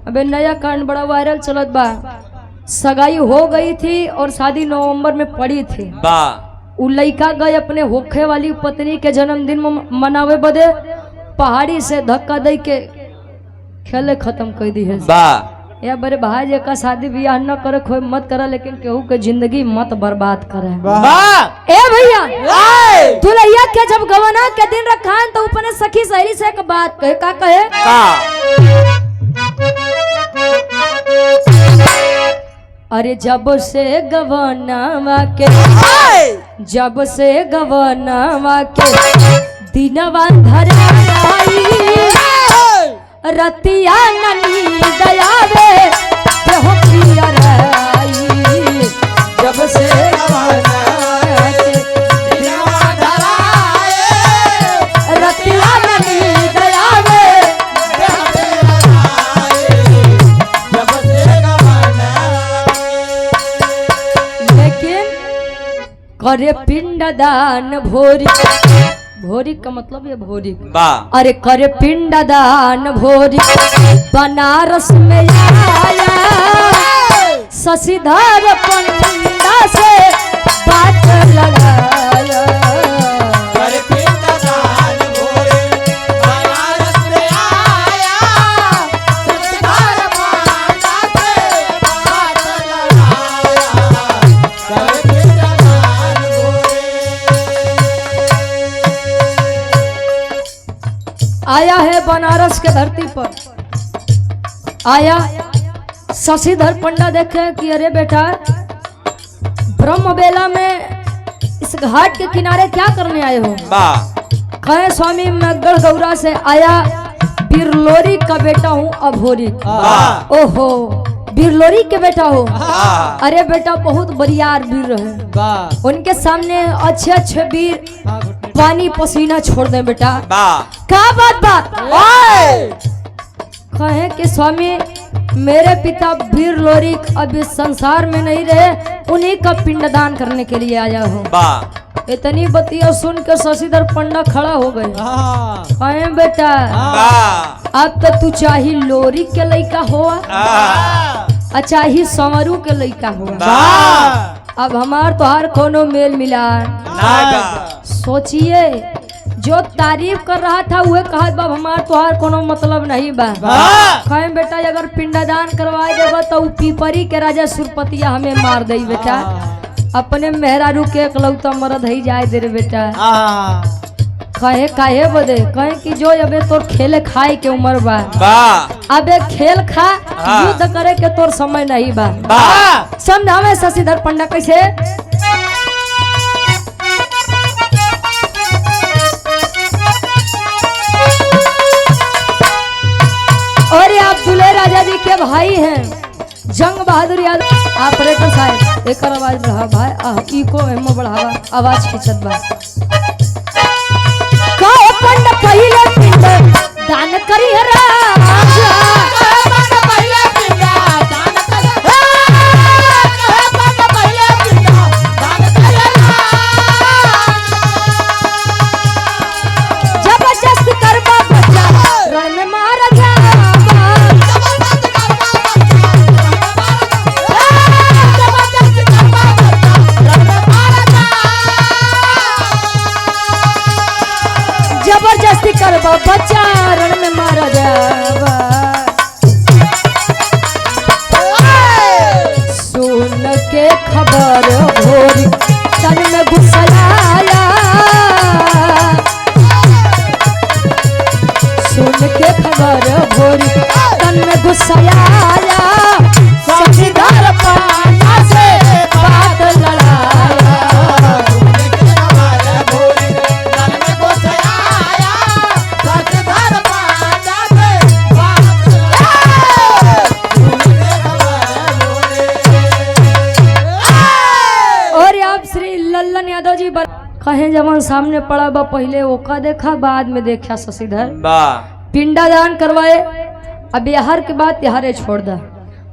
अबे नया कांड बड़ा वायरल चलत बा। सगाई हो गई थी और शादी नवंबर में पड़ी थी। उ लड़का गए अपने होखे वाली पत्नी के जन्मदिन मनावे बदे पहाड़ी से धक्का दे के खेले खत्म कर दी है। या बड़े भाई जी का शादी ब्याह न करे कोई मत करा, लेकिन केहू के जिंदगी मत बर्बाद करे। ए भैया दुल्हैया के जब गवना के दिन रखा तो अपने सखी सहेली से एक बात कहे। का कहे? अरे जब से गवनावा के दिनवा धराई रतिया ननी दयावे हो पिया रही। जब से रतिया ननी दयावे लेकिन करे पिंडदान भोरी। भोरी का मतलब ये भोरी। अरे करे पिंडदान भोरी बनारस में आया शशिधर पंडा से बात लगाया। करे पिंडदान भोरी बनारस में आया शशिधर पंडा से बात लगाया। करे पिंडदान भोरी आया है बनारस के धरती पर। आया शशिधर पंडा देखे कि अरे बेटा ब्रह्म बेला में इस घाट के किनारे क्या करने आए हो? कहे स्वामी मैं गढ़गौरा से आया, बिरलोरी का बेटा हूँ अभोरी। ओहो बिरलोरी के बेटा हो? अरे बेटा बहुत बरियार वीर है, उनके सामने अच्छे अच्छे वीर पानी पसीना छोड़ दे बेटा। क्या बात बात कहे कि स्वामी मेरे पिता वीर लोरिक अभी संसार में नहीं रहे, उन्हीं का पिंडदान करने के लिए आया हूँ। इतनी बतिया सुन के शशिधर पंडा खड़ा हो गए। कहे बेटा अब तो तू चाहे लोरी के लड़का हुआ चाहे संवरू के लड़का हुआ, अब हमार तोहार कोनो मेल मिला। सोचिए जो तारीफ कर रहा था वह कहा बाब हमार तोहार कोनो मतलब नहीं बा। कहे बेटा अगर पिंडदान करवाए देगा तो पीपरी के राजा सुरपतिया हमें मार दे बेटा, अपने मेहरारू के एकलौता मरद ही जाए दे रे बेटा। कहे काहे बदे? कहे कि जो अबे तोर खेले खाए के उम्र बा, अबे खेल खा युद्ध करे के तोर समय नहीं बा। समझावे शशिधर पंडा कैसे? और आप दुल्हे राजा जी के भाई हैं जंग बहादुर यादव। ऑपरेटर साहब एक आवाज बढ़ा भाई, इको एमो बढ़ावा आवाज खिंचत बा। का पंड पहिले पिंड दान करी राजा, जबरदस्ती करबा बच्चा रण में मार जावा। जबरदस्ती करबा बच्चा रण में मारा जावा। सुन के खबर भोरी तन में घुसलाया, सुन के खबर भोरी तन में घुसलाया। शशिधर पंडा से बात लड़ाया। यादव जी कहे जवान सामने पड़ा बा, पहले ओका देखा बाद में देखा शशिधर। पिंडदान करवाए, अब बिहार के बाद तिहारे छोड़ दा।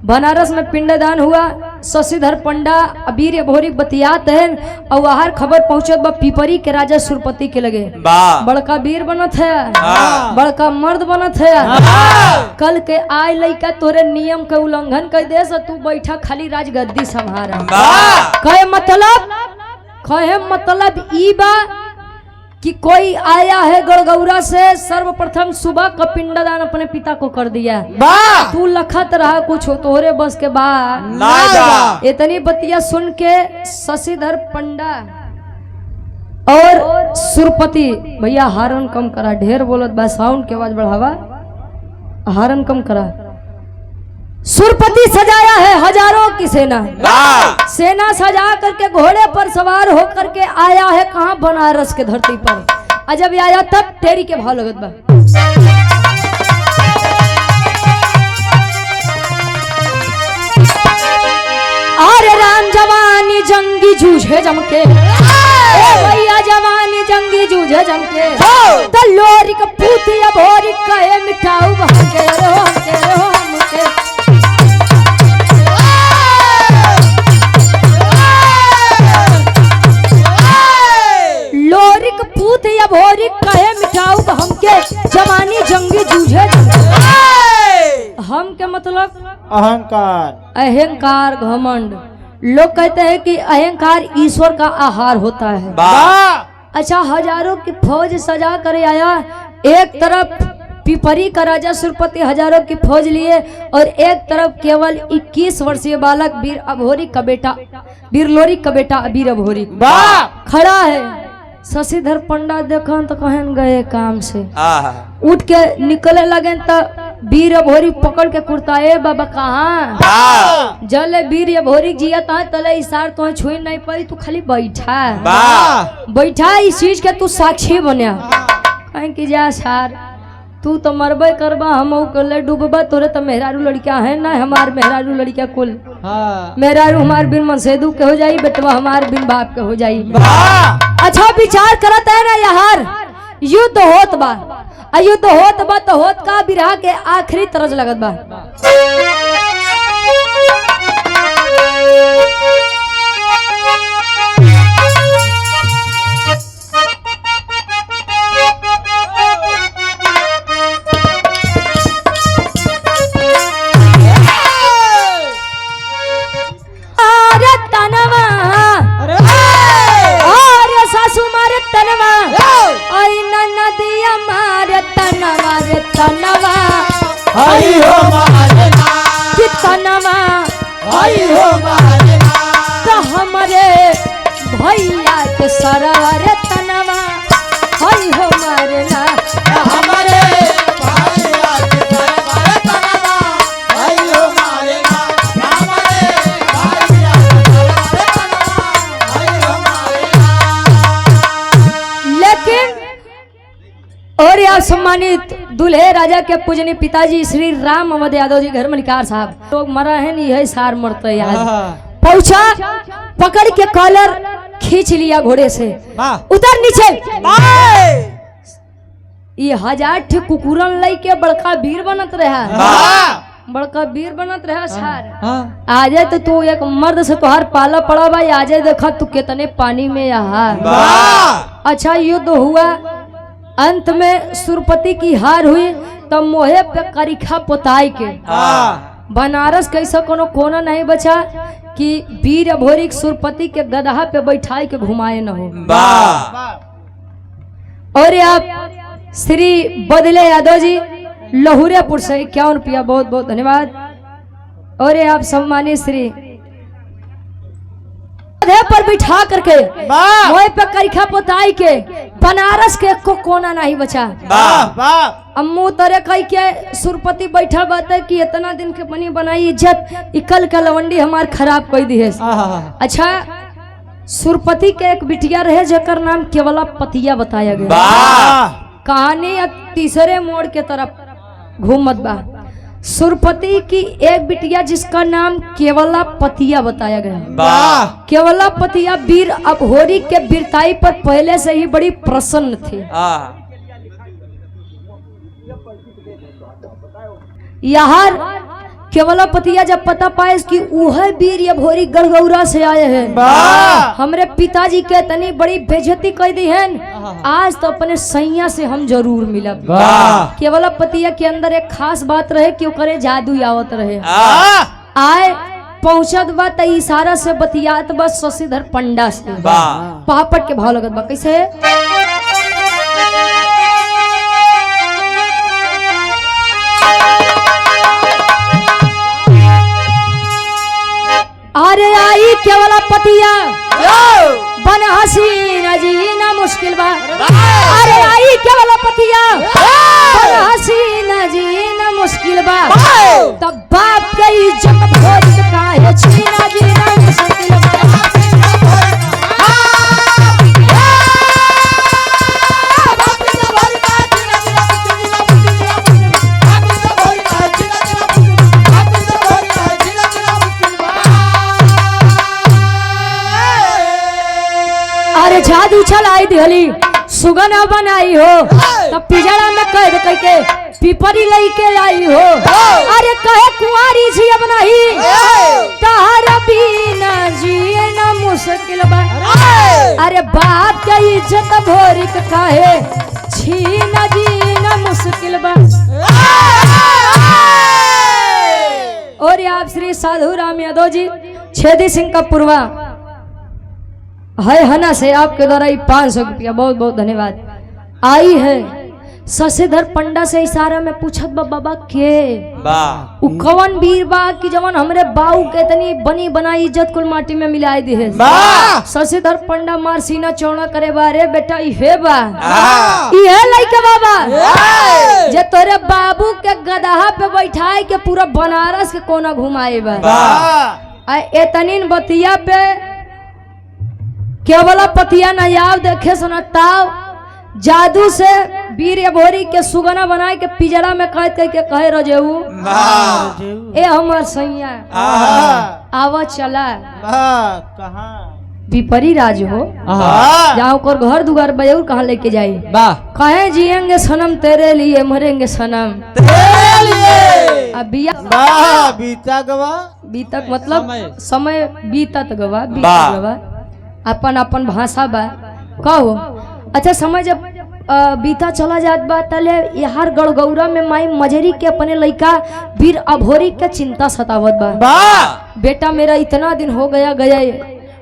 बनारस में पिंडदान हुआ। शशिधर पंडा वीर भोरी बतियात है और वहार खबर पहुंचत बा पिपरी के राजा सुरपति के लगे। बड़का वीर बनत है, बड़का मर्द बनत है। कल के आय लइका तोरे नियम के उल्लंघन कर दे तू बैठा खाली राजगद्दी संभारा। कहे मतलब ई बा कि कोई आया है गड़गौरा से, सर्वप्रथम सुबह का पिंडदान अपने पिता को कर दिया। तू लखत रहा कुछ हो तोहरे बस के बाद। इतनी बतिया सुन के शशिधर पंडा और सुरपति भैया हारन कम करा, ढेर बोलत बा, साउंड के आवाज बढ़ावा, हारन कम करा। सुरपति सजाया है हजारों की सेना, सेना सजा करके घोड़े पर सवार होकर के आया है कहाँ, बनारस के धरती पर। जब आया तब तेरी के भाव लगत बा। अरे राम जवानी जंगी जूझे जमके, भैया जवानी जंगी जूझे जमके, तो लोरी का पूतिया भोरी कहे मिठाऊ बहके रो लोरिक पूत या भोरी कहे मिठाऊ हमके जवानी जंगी जूझे। हम के मतलब अहंकार घमंड। लोग कहते हैं कि अहंकार ईश्वर का आहार होता है। अच्छा, हजारों की फौज सजा कर आया, एक तरफ पिपरी का राजा सुरपति हजारों की फौज लिए और एक तरफ केवल 21 वर्षीय बालक वीर अभोरी का बेटा, वीर लोरी का बेटा वीर अभोरी खड़ा है। शशिधर पंडा देखन तो कहन गए काम से, उठ के निकले लगे तो वीर अभोरी पकड़ के कुर्ता, ए बाबा कहाँ जले वीर अभोरी जिया तले इशार तो छुई नहीं पाई, तू खाली बैठा इस चीज के तू साक्षी बनिया। कहीं कि जा सार तू तो मरबे करबा, हम कले डूबबा, तोरे तो मेहरारू लड़किया है ना, हमार मेहरारू लड़किया कुल मेहरारू हमार बिन मनसेदू के हो जाई, बेटवा हमार बिन बाप के हो जाई। अच्छा विचार करत है ना यार, युद्ध होत बा, युद्ध होत बा तो होत का बिरहा के आखिरी तरज लगत बा। भैया के सरवर तनवा हई हो मारना, हमारे भैया के सरवर तनवा हई हो मारना, हमारे भैया के सरवर तनवा हई हो मारना। लेकिन और यहाँ सम्मानित दूल्हे राजा के पूजनीय पिताजी श्री राम अवध यादव जी घर मलिकार साहब, लोग मरा है नहीं है सार मरते यार। पहुंचा, पकड़ के कॉलर खींच लिया घोड़े से, उतर नीचे। ये 1000 कुकुरन लई के बड़का वीर बनत रहा, बड़का वीर बनत रहा सार। आजे तो तू एक मर्द से तुहार पाला पड़ा भाई, आजे देखा तू कितने पानी में यहाँ। अच्छा युद्ध हुआ, अंत में सुरपति की हार हुई, तब मोहे पे करिखा पोताई के बनारस कैसा कोनो कोना नहीं बचा कि वीर अभोरी सुरपति के गदहा पे बैठाई के घुमाए न हो। और आप श्री बदले यादव जी लहुरेपुर से 51 रुपया, बहुत बहुत धन्यवाद। और आप सम्मानित श्री पर बिठा करके मोह पे करिखा पोताई के बनारस के को कोना नहीं बचा। अम्मू तरे कह के सुरपति बैठा बात है कि इतना दिन के बनी बनाई इज्जत इकल का लवंडी हमार खराब कर दी है। अच्छा, सुरपति के एक बिटिया रहे जकर नाम केवला पतिया बताया गया। कहानी तीसरे मोड़ के तरफ घूमत बा। सुरपति की एक बिटिया जिसका नाम केवला पतिया बताया गया। केवला पतिया वीर अभोरी के वीरताई पर पहले से ही बड़ी प्रसन्न थी। यहाँ केवला पतिया जब पता पाए कि वह वीर ये भोरी गढ़गौरा से आए हैं, हमरे पिताजी के तनी बड़ी बेइज्जती कर दी है, आज तो अपने सैया से हम जरूर मिलब। केवला पतिया के अंदर एक खास बात रहे कि ओकरे जादू आवत रहे। आए पहुंचत बा त इशारा से बतियात बा शशिधर पंडा से। पापट के भाव लगत बा कैसे? अरे आई केवला पतिया बन हसीना जीना मुश्किल बा। अरे आई केवला पतिया बन हसीना जीना मुश्किल बा। तब बाप के इज्जत भोज काहे छीना जीना मुश्किल बा। अरे जादू चलाई दिहली सुगना बनाई हो, तब पिजड़ा में कैद करके पिपरी लेके आई हो। अरे कहे कुंवारी जी अब नहीं तारा बिना जिए ना मुश्किल बा। अरे बाप के इज्जत भोरी के काहे छीना जीना मुश्किल बा। और आप श्री साधु राम यादव जी छेदी सिंह का पूर्वा है हना से आपके द्वारा 500 रुपया बहुत बहुत धन्यवाद आई है। शशिधर पंडा से इशारा में पूछत बा बाबा के उ कवन वीर बा कि जवन हमरे बाऊ के तनी बनी बनाई इज्जत कुल माटी में मिलाई दी है। शशिधर पंडा मार सीना चौड़ा करे बा। रे बेटा इहे बा इहे लइका बाबा जे तोरे बाबू के गदहा पे बैठाए के पूरा बनारस के कोना घुमाए बा। आ एतनीन बतिया पे केवला पतिया नायाब देखे सुनताव जादू से वीर भोरी के सुगना बनाए के पिजड़ा में कैद करके कहे रजेऊ ए हमर सैया आवा चला कहाँ पिपरी राज हो जाओ कर घर दुआर बयूर कहाँ लेके जाई। कहे जिएंगे सनम तेरे लिए मरेंगे सनम तेरे लिए। अब बीता गवा बीतक मतलब समय बीतत गवा बीतत गवा अपन अपन भाषा बा कहो। अच्छा समय जब बीता चला जात बा तले यार गढ़गौरा में माई मजरी के अपने लइका वीर अभोरी के चिंता सतावत बा। बेटा मेरा इतना दिन हो गया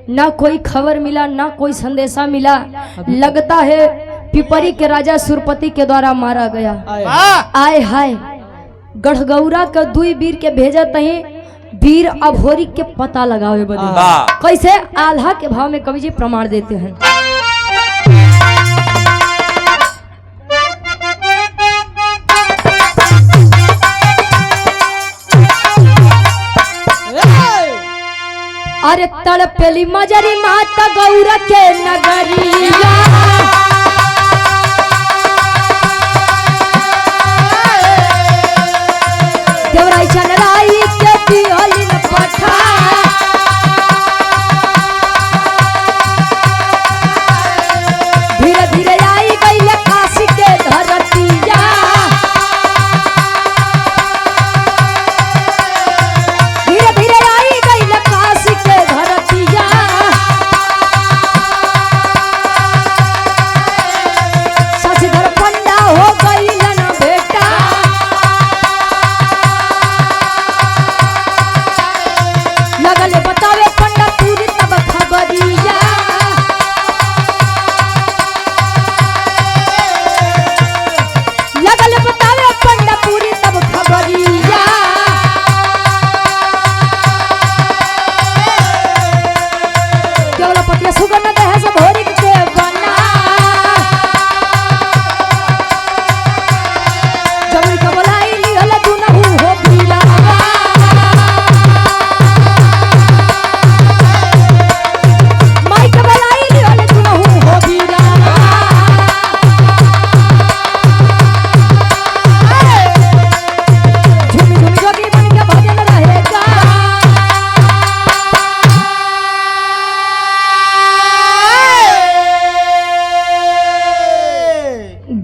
ना कोई खबर मिला ना कोई संदेशा मिला। लगता है पिपरी के राजा सुरपति के द्वारा मारा गया। आए हाय गढ़गौरा के दुई वीर के भेजा तही वीर अभोरी के पता लगावे बदे कैसे आल्हा के भाव में कवि जी प्रमाण देते हैं। अरे तड़पेली मजरी माता गौरा के नगरिया देवराई चनराई के दिहलिन पठा। धीरे धीरे आई गई काशी के धरतिया। धीरे धीरे आई गई काशी के धरतिया। शशिधर पंडा हो गई ना बेटा। लगले बतावे पंडा पूरी तब खबरिया। लगले बतावे पंडा पूरी तब खबरिया। केवला पतिया सुगन देह से भोरी के बना। जमुई का बोलाई लिहल दुनहु हो भीला।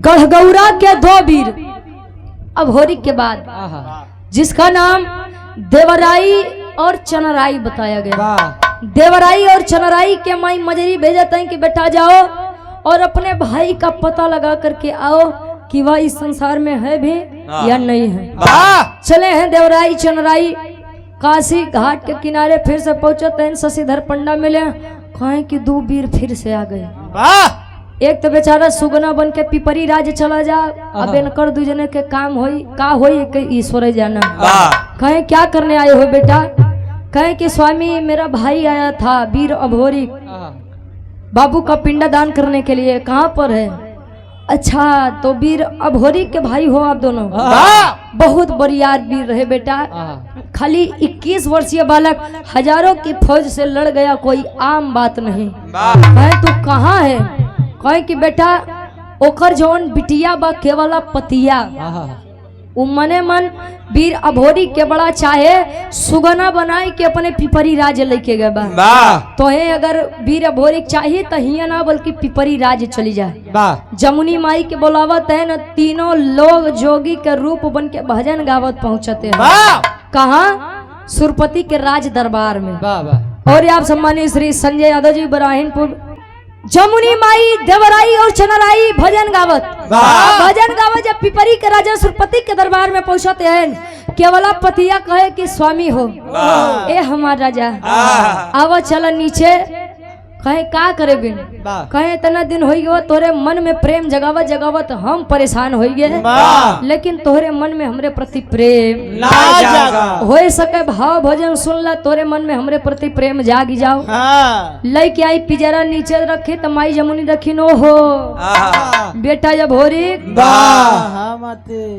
गढ़गौरा के दो वीर अभोरी के बाद जिसका नाम देवराई और चनराई बताया गया। वाह देवराई और चनराई के माई मजरी भेजते हैं कि बेटा जाओ और अपने भाई का पता लगा करके आओ कि वह इस संसार में है भी या नहीं है। वाह चले हैं देवराई चनराई काशी घाट के किनारे, फिर से पहुंचते हैं। शशिधर पंडा मिले, कहें कि दो वीर फिर से आ गए। वाह एक तो बेचारा सुगना बन के पिपरी राज चला जा, अब इनकर दूजने के काम होई का होई के ईश्वर जाना। कहें क्या करने आए हो बेटा? कहें कि स्वामी मेरा भाई आया था वीर अभोरी बाबू का पिंडदान करने के लिए। कहाँ पर है? अच्छा तो वीर अभोरी के भाई हो आप दोनों? बहुत बरियार वीर रहे बेटा। खाली 21 वर्षीय बालक हजारों की फौज से लड़ गया, कोई आम बात नहीं। कहे तू कहाँ है? कहे कि बेटा ओकर जौन बिटिया बा केवला पतिया, उ मने मन वीर अभोरी के बड़ा चाहे सुगना बनाई के अपने पिपरी राज लेके गए बा। तो है अगर वीर अभोरी चाहिए तो हिया ना बल्कि पिपरी राज चली जाए। जमुनी माई के बोलावत है न, तीनों लोग जोगी के रूप बन के भजन गावत पहुंचते हैं। कहाँ? सुरपति के राज दरबार में। और आप सम्मानित श्री संजय यादव जी बराहिनपुर, जमुनी माई देवराई और चनराई भजन गावत जब पिपरी के राजा सुरपति के दरबार में पहुंचते हैं, केवला पतिया कहे कि स्वामी हो ए हमार राजा, आवा चला नीचे। कहे का करे बिन? कहे इतना दिन हो गया तोरे मन में प्रेम जगावत जगावत हम परेशान हो गए, लेकिन तोरे मन में हमरे प्रति प्रेम ना जागा हो सके। भाव भजन सुन ला, तोरे मन में हमरे प्रति प्रेम जागी जाओ। लेके आई पिजरा नीचे रखी तो माई जमुनी रखी नो हो बेटा जब हो रही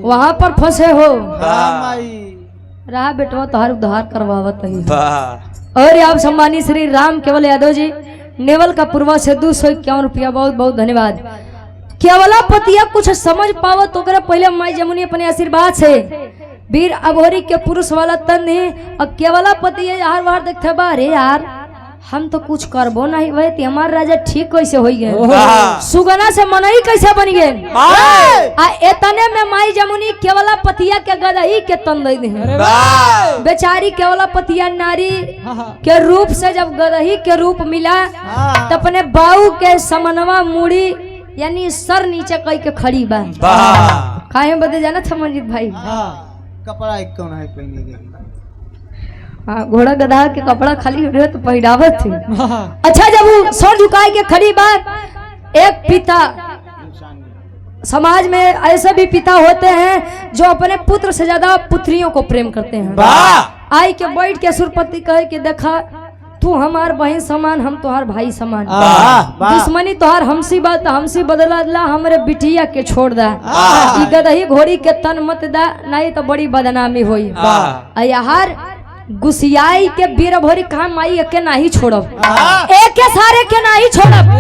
वहां पर फंसे हो रहा बेटवा तोहार उद्धार करवावत ही। और आप सम्मानित श्री राम केवल यादव जी नेवल का पूर्वा से 251 रुपया, बहुत बहुत धन्यवाद। केवला पतिया कुछ समझ पावो तो पहले माई जमुनी अपने आशीर्वाद से वीर अभोरी के पुरुष वाला तन ही और केवला पतिया यार बाहर देखते बा, अरे यार हम तो कुछ करबो नहीं भाई, तो हमार राजा ठीक कैसे हो गए, सुगना से मनई कैसे बन गए। एतने में माई जमुनी केवला पतिया के गदही के तन दे बेचारी केवला पतिया नारी के रूप से जब गदही के रूप मिला तो अपने बाऊ के समनवा मुड़ी यानी सर नीचे कई के खड़ी बा। काहे बदे जाना था मंजीत भाई? कपड़ा एक कौन है पहने के? हाँ, घोड़ा गधा के कपड़ा खाली रहे तो पहनावत थी। अच्छा जब वो सर झुकाए के खड़ी बात, एक पिता समाज में ऐसे भी पिता होते हैं जो अपने पुत्र से ज्यादा पुत्रियों को प्रेम करते हैं। आई के बैठ के सुरपति कहे कि देखा तू हमार बहन समान, हम तुहार भाई समान, दुश्मनी तुहार हमसी बात हमसी बदला हमरे बिटिया के छोड़ दा, गदही घोड़ी के तन मत दा, नहीं तो बड़ी बदनामी हुई। यार गुसियाई के वीर अभोरी कहा माई एके नाही छोड़ब, एके सारे के नाही छोड़ब,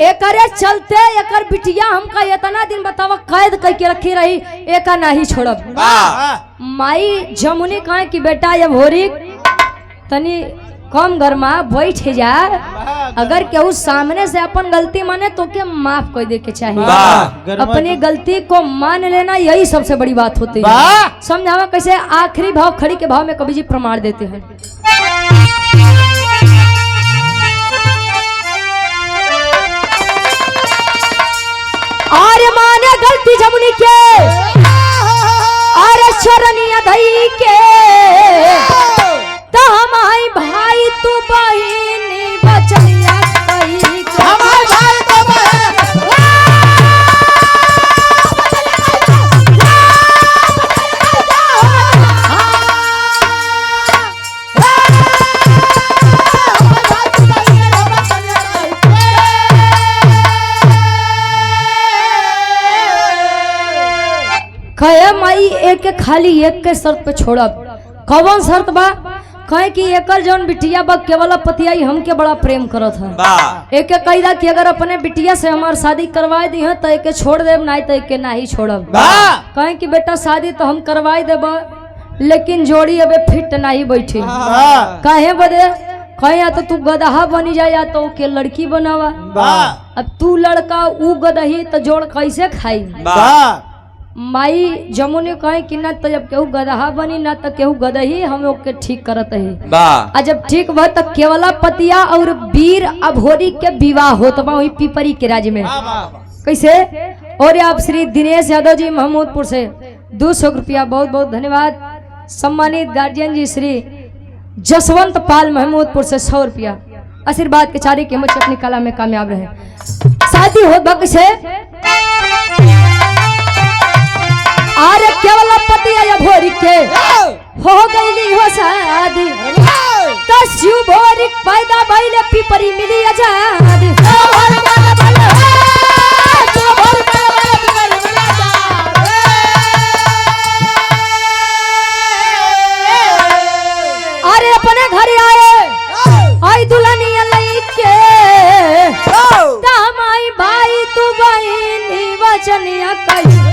एकरे चलते एकर बिटिया हमका इतना दिन बतावा कैद करके रखी रही, एका नाही छोड़ब। माई जमुनी कहे कि बेटा अभोरी तनी कम गरमा बैठ जा, अगर केहू सामने से अपन गलती माने तो के माफ कर दे के चाहिए, अपनी गलती को मान लेना यही सबसे बड़ी बात होती है। समझावा कैसे? आखिरी भाव खड़ी के भाव में कवि जी प्रमाण देते हैं। अरे माने गलती जमुनी के, अरे शरणिया धई के, तो हमारी भाई तू बहिनी बचनिया कही के, हमारे भाई तो कहे माई एक खाली एक के शर्त पे छोड़ब। कौन शर्त बा? कहे कि एकर जौन बिटिया बा केवला पतिया हमके बड़ा प्रेम करत है, एक कही कि अगर अपने बिटिया से हमार शादी करवाए दी है तो एक छोड़ देब, नहीं तो एक नहीं छोड़ब। कहे कि बेटा शादी तो हम करवाए देब लेकिन जोड़ी अबे फिट नहीं बैठी। कहे बदे? कहे या तो तू गदहा बनी जा या तो के लड़की बनावा। अब तू लड़का ऊ गदही तो जोड़ कैसे खाई? माई जमुने कहे कि ना तो जब केहू गदहा बनी ना तो केहू गदही हम लोग के ठीक करत है। वाह आ जब ठीक बा तो केवला पतिया और वीर अभोरी के विवाह होत बा वही पिपरी के राज्य में। कैसे? और आप श्री दिनेश यादव जी महमूदपुर से 200 रुपया बहुत बहुत धन्यवाद। सम्मानित गार्जियन जी श्री जसवंत पाल महमूदपुर से 100 रुपया आशीर्वाद के चारे के मच अपनी कला में कामयाब रहे। शादी हो बक से अरे केवल पतिया या भोरी के हो गईली हो शादी तो शिव भोरी पैदा भइले पिपरी मिली आजादी। अरे अपने घर आए आई दुल्हनिया लईके ताम आई भाई तू बहिनी वचनिया कही।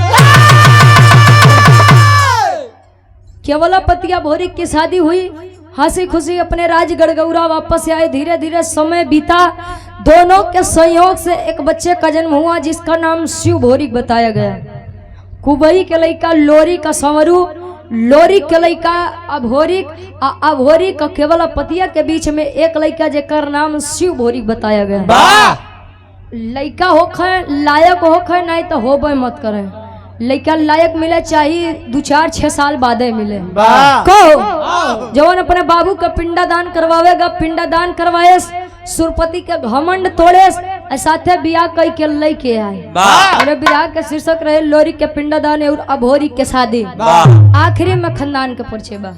केवला पतिया भोरी की शादी हुई, हंसी खुशी अपने राज गड़गौरा वापस आए। धीरे धीरे समय बीता, दोनों के संयोग से एक बच्चे का जन्म हुआ जिसका नाम शिव भोरी बताया गया। कुबई के लड़का लोरी का संवरू, लोरी के लड़का अभोरिक, अभोरिक का केवला पतिया के बीच में एक लड़का जेकर नाम शिव भोरी बताया गया। लड़का होखे लायक होखे नहीं तो होबे मत करे। लड़का लायक मिले चाहिए 2-4-6 साल बाद मिले। कहो जवान अपने बाबू का पिंडादान करवावेगा, पिंडादान करवाए सुरपति के घमंड तोड़े साथे बियाह कई के लइके आए। मेरे बियाह के शीर्षक रहे लोरी के पिंडादान और अभोरी के शादी। आखिरी में खानदान के परिचय बा।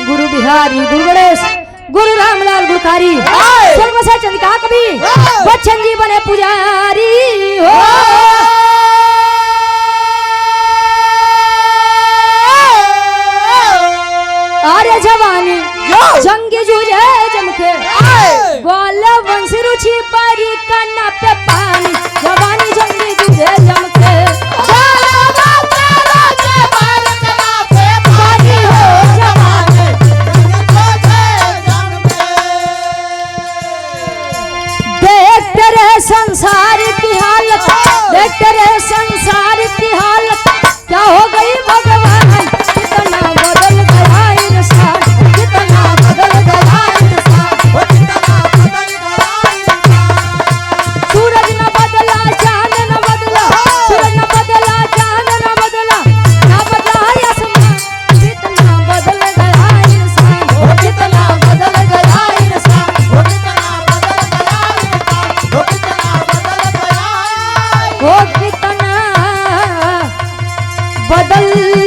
गुरु बिहारी, गुरु गणेश, गुरु रामलाल गुरकारी, स्वर्ग से चंद्रिका कवि बच्चन जी बने पुजारी हो। अरे जवानी जंगी जूझे जमके ग्वाल वंश रुचि परी कन्ना पे पानी। जवानी जंगी जूझे जमके संसार की हालत, देखते रहे संसार की हालत क्या हो गई भगवान। कितना बदल गया इंसान, कितना बदल गया इंसान। सूरज न बदला, चांद न बदला, सूरज न बदला, चांद न बदला, ना बदला आसमान। कितना बदल गया इंसान, कितना बदल गया इंसान। वो कितना बदल